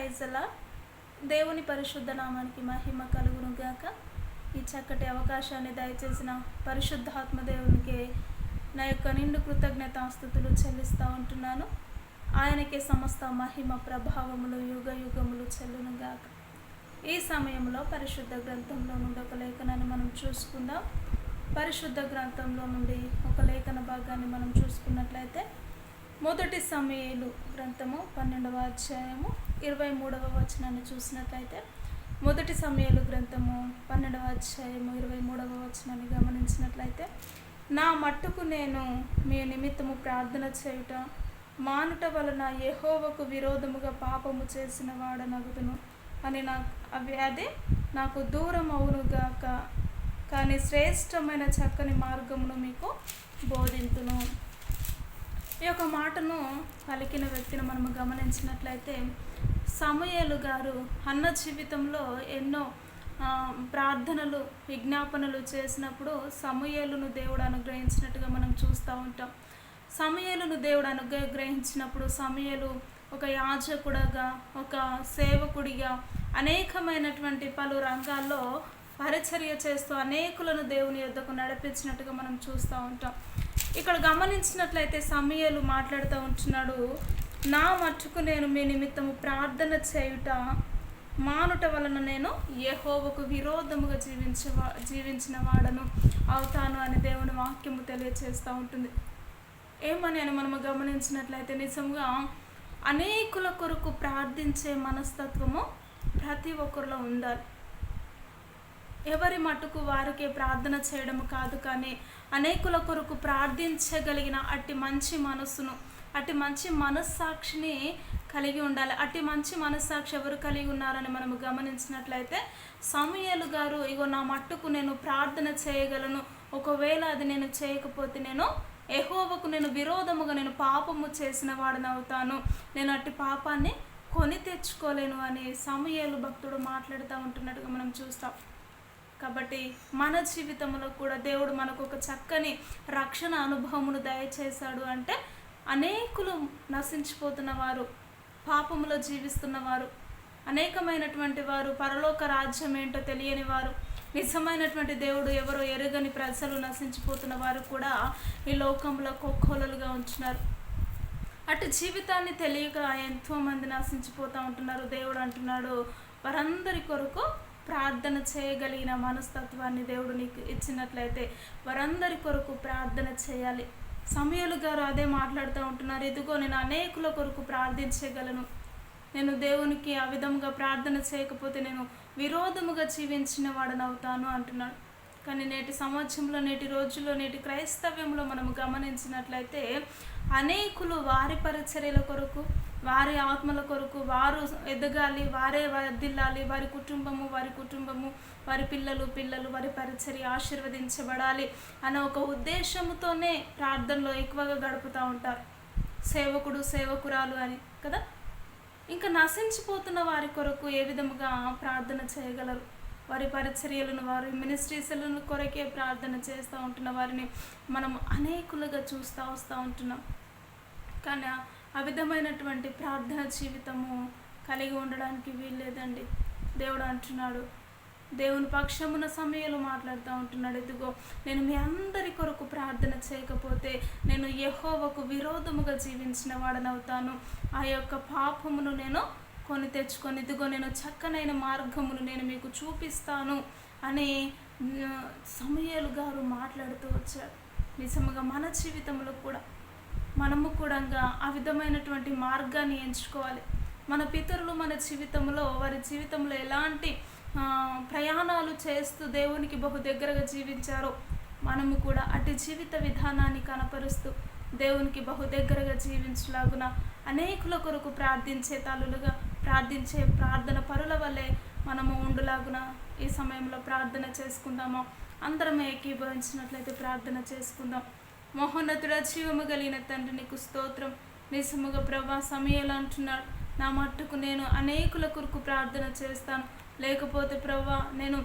ప్రైజలా దేవుని పరిశుద్ధ నామానికి మహిమ కలుగును గాక. ఈ చక్కటి అవకాశాన్ని దయచేసిన పరిశుద్ధాత్మ దేవునికి నా యొక్క నిండు కృతజ్ఞతాస్తుతులు చెల్లిస్తూ ఉంటున్నాను. ఆయనకే సమస్త మహిమ ప్రభావములు యుగ యుగములు చెల్లును గాక. ఈ సమయంలో పరిశుద్ధ గ్రంథంలో నుండి ఒక లేఖనాన్ని మనం చూసుకుందాం. పరిశుద్ధ గ్రంథంలో నుండి ఒక లేఖన భాగాన్ని మనం చూసుకున్నట్లయితే మొదటి సమూయేలు గ్రంథము 12వ అధ్యాయము 23వ వచనాన్ని చూసినట్లయితే మొదటి సమూయేలు గ్రంథము 12వ అధ్యాయము 23వ వచనాన్ని గమనించినట్లయితే, నా మట్టుకు నేను మీ నిమిత్తము ప్రార్థన చేయుట మానుట వలన యెహోవాకు విరోధముగా పాపము చేసిన వాడనగుదును అని అదే నాకు దూరం అవునుగాక, కానీ శ్రేష్టమైన చక్కని మార్గమును మీకు బోధింతును. ఈ యొక్క మాటను పలికిన వ్యక్తిని మనము గమనించినట్లయితే సమూయేలు గారు అన్న జీవితంలో ఎన్నో ప్రార్థనలు విజ్ఞాపనలు చేసినప్పుడు సమూయేలును దేవుడు అనుగ్రహించినట్టుగా మనం చూస్తూ ఉంటాం. సమూయేలును దేవుడు అనుగ్రహించినప్పుడు సమూయేలు ఒక యాజకుడిగా, ఒక సేవకుడిగా అనేకమైనటువంటి పలు రంగాల్లో పరిచర్య చేస్తూ అనేకులను దేవుని యొద్దకు నడిపించినట్టుగా మనం చూస్తూ ఉంటాం. ఇక్కడ గమనించినట్లయితే సమూయేలు మాట్లాడుతూ ఉంటున్నాడు, నా మట్టుకు నేను మీ నిమిత్తము ప్రార్థన చేయుట మానుట వలన నేను యెహోవాకు విరోధముగా జీవించిన వాడను అవుతాను అని దేవుని వాక్యము తెలియచేస్తూ ఉంటుంది. ఏమని మనము గమనించినట్లయితే నిజంగా అనేకుల కొరకు ప్రార్థించే మనస్తత్వము ప్రతి ఒక్కరిలో ఉండాలి. ఎవరి మట్టుకు వారికే ప్రార్థన చేయడము కాదు, కానీ అనేకుల కొరకు ప్రార్థించగలిగిన అట్టి మంచి మనస్సును, అట్టి మంచి మనస్సాక్షిని కలిగి ఉండాలి. అట్టి మంచి మనస్సాక్షి ఎవరు కలిగి ఉన్నారని మనము గమనించినట్లయితే సమూయేలు గారు, ఇగో నా మట్టుకు నేను ప్రార్థన చేయగలను, ఒకవేళ అది నేను చేయకపోతే నేను యెహోవాకు నేను విరోధముగా నేను పాపము చేసిన వాడిని అవుతాను, నేను అట్టి పాపాన్ని కొని తెచ్చుకోలేను అని సమూయేలు భక్తుడు మాట్లాడుతూ ఉంటున్నట్టుగా మనం చూస్తాం. కాబట్టి మన జీవితంలో కూడా దేవుడు మనకు ఒక చక్కని రక్షణ అనుభవమును దయచేశాడు అంటే, అనేకులు నశించిపోతున్న వారు, పాపములో జీవిస్తున్న వారు, అనేకమైనటువంటి వారు, పరలోక రాజ్యం ఏంటో తెలియని వారు, నిజమైనటువంటి దేవుడు ఎవరో ఎరుగని ప్రజలు నశించిపోతున్న వారు కూడా ఈ లోకంలో కోకోలలుగా ఉంటున్నారు. అటు జీవితాన్ని తెలియక ఎంతోమంది నశించిపోతూ ఉంటున్నారు. దేవుడు అంటున్నాడు, వారందరి కొరకు ప్రార్థన చేయగలిగిన మనస్తత్వాన్ని దేవుడు నీకు ఇచ్చినట్లయితే వారందరి కొరకు ప్రార్థన చేయాలి. సమూయేలు గారు అదే మాట్లాడుతూ ఉంటున్నారు, ఇదిగో నేను అనేకుల కొరకు ప్రార్థించగలను, నేను దేవునికి ఆ విధంగా ప్రార్థన చేయకపోతే నేను విరోధముగా జీవించిన వాడనవుతాను అంటున్నాడు. కానీ నేటి సమాజంలో, నేటి రోజుల్లో, నేటి క్రైస్తవ్యంలో మనం గమనించినట్లయితే అనేకులు వారి పరిచర్యల కొరకు, వారి ఆత్మల కొరకు, వారు ఎదగాలి, వారే వర్ధిల్లాలి, వారి కుటుంబము, వారి పిల్లలు వారి పరిచర్య ఆశీర్వదించబడాలి అనే ఒక ఉద్దేశంతోనే ప్రార్థనలో ఎక్కువగా గడుపుతూ ఉంటారు. సేవకుడు, సేవకురాలు అని కదా. ఇంకా నశించిపోతున్న వారి కొరకు ఏ విధముగా ప్రార్థన చేయగలరు? వారి పరిచర్యలను, వారి మినిస్ట్రీస్లను కొరకే ప్రార్థన చేస్తూ ఉంటున్న వారిని మనం అనేకులుగా చూస్తూ వస్తూ ఉంటున్నాం. కానీ ఆ విధమైనటువంటి ప్రార్థన జీవితము కలిగి ఉండడానికి వీల్లేదండి. దేవుడు అంటున్నాడు, దేవుని పక్షమున సమూయేలు మాట్లాడుతూ ఉంటున్నాడు, ఇదిగో నేను మీ అందరి కొరకు ప్రార్థన చేయకపోతే నేను యెహోవాకు విరోధముగా జీవించిన వాడనవుతాను, ఆ యొక్క పాపమును నేను కొని తెచ్చుకొని, ఇదిగో నేను చక్కనైన మార్గమును నేను మీకు చూపిస్తాను అని సమూయేలు గారు మాట్లాడుతూ వచ్చాడు. నిజంగా మన జీవితంలో కూడా మనము కూడా ఆ విధమైనటువంటి మార్గాన్ని ఎంచుకోవాలి. మన పితరులు మన జీవితంలో, వారి జీవితంలో ఎలాంటి ప్రయాణాలు చేస్తూ దేవునికి బహు దగ్గరగా జీవించారో మనము కూడా అటు జీవిత విధానాన్ని కనపరుస్తూ దేవునికి బహు దగ్గరగా జీవించలాగున అనేకుల కొరకు ప్రార్థించే తల్లులుగా, ప్రార్థించే ప్రార్థన పరుల వల్లే మనము ఉండులాగున ఈ సమయంలో ప్రార్థన చేసుకుందాము. అందరం ఏకీభవించినట్లయితే ప్రార్థన చేసుకుందాం. మహోన్నతుడ, జీవము కలిగిన తండ్రి, నీకు స్తోత్రం. నిజముగా ప్రభా, సమూయేలు అంటున్నాడు, నా మట్టుకు నేను అనేకుల కొరకు ప్రార్థన చేస్తాను, లేకపోతే ప్రభా నేను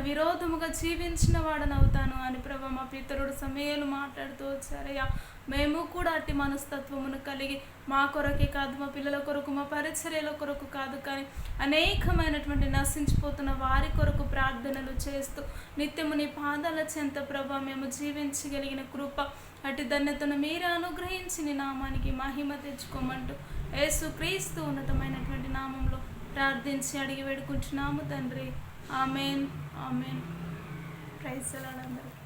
విరోధముగా జీవించిన వాడనవుతాను అని ప్రభా మా పితరుడు సమూయేలు మాట్లాడుతూ వచ్చారయ్యా. మేము కూడా అట్టి మనస్తత్వమును కలిగి మా కొరకే కాదు, మా పిల్లల కొరకు, మా పరిచర్యల కొరకు కాదు, కానీ అనేకమైనటువంటి నశించిపోతున్న వారి కొరకు ప్రార్థనలు చేస్తూ నిత్యము నీ పాదాల చెంత ప్రభా మేము జీవించగలిగిన కృప, అటు ధన్యతను మీరే అనుగ్రహించి నీ నామానికి మహిమ తెచ్చుకోమంటూ యేసుక్రీస్తు ఉన్నతమైనటువంటి నామంలో ప్రార్థించి అడిగి వేడుకుంటున్నాము తండ్రి. Amen. Amen. Praise the lord అందరికీ.